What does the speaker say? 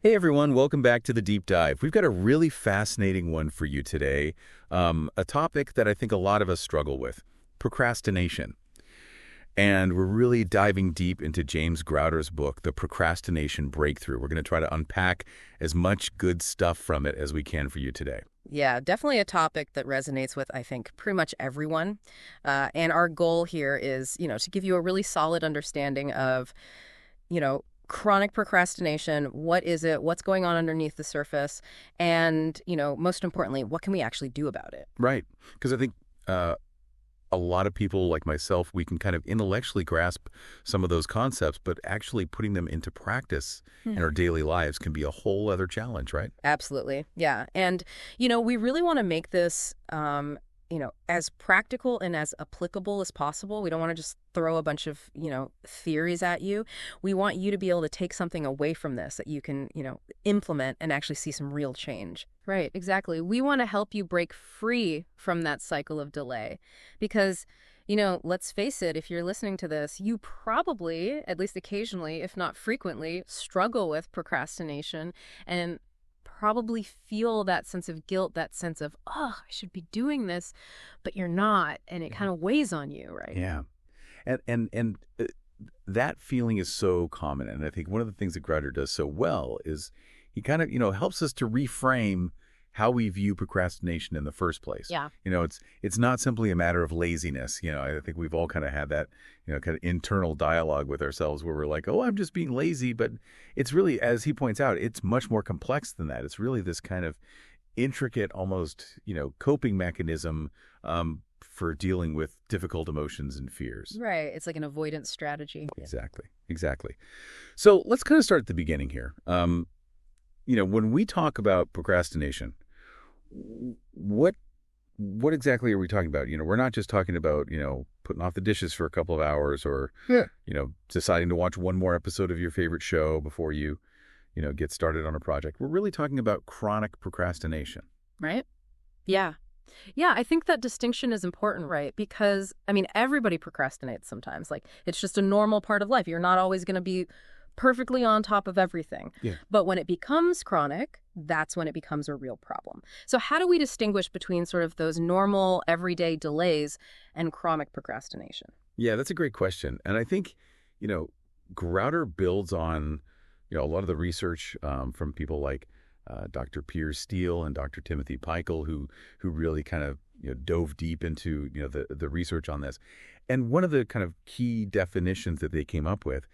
Hey everyone, welcome back to the Deep Dive. We've got a really fascinating one for you today, a topic that I think a lot of us struggle with, procrastination. And we're really diving deep into James Grouder's book, The Procrastination Breakthrough. We're going to try to unpack as much good stuff from it as we can for you today. Yeah, definitely a topic that resonates with, I think, pretty much everyone. And our goal here is, to give you a really solid understanding of, chronic procrastination. What is it? What's going on underneath the surface? And, most importantly, what can we actually do about it? Right. Because I think a lot of people like myself, we can kind of intellectually grasp some of those concepts, but actually putting them into practice in our daily lives can be a whole other challenge, right? Absolutely. Yeah. And, we really want to make this, as practical and as applicable as possible. We don't want to just throw a bunch of, theories at you. We want you to be able to take something away from this that you can, implement and actually see some real change. Right, exactly. We want to help you break free from that cycle of delay because, let's face it, if you're listening to this, you probably, at least occasionally, if not frequently, struggle with procrastination and probably feel that sense of guilt, that sense of, oh, I should be doing this, but you're not. And it kind of weighs on you, right? Yeah. And that feeling is so common. And I think one of the things that Grouder does so well is he kind of, helps us to reframe how we view procrastination in the first place. Yeah. It's not simply a matter of laziness. I think we've all kind of had that, kind of internal dialogue with ourselves where we're like, oh, I'm just being lazy. But it's really, as he points out, it's much more complex than that. It's really this kind of intricate, almost, coping mechanism for dealing with difficult emotions and fears. Right. It's like an avoidance strategy. Exactly. So let's kind of start at the beginning here. When we talk about procrastination, what exactly are we talking about? We're not just talking about, putting off the dishes for a couple of hours or, deciding to watch one more episode of your favorite show before you, get started on a project. We're really talking about chronic procrastination. Right? Yeah. Yeah, I think that distinction is important, right? Because, everybody procrastinates sometimes. Like, it's just a normal part of life. You're not always going to be perfectly on top of everything. Yeah. But when it becomes chronic, that's when it becomes a real problem. So how do we distinguish between sort of those normal everyday delays and chronic procrastination? Yeah, that's a great question. And I think, Grouder builds on, a lot of the research from people like Dr. Piers Steele and Dr. Timothy Peichel, who really kind of dove deep into the research on this. And one of the kind of key definitions that they came up with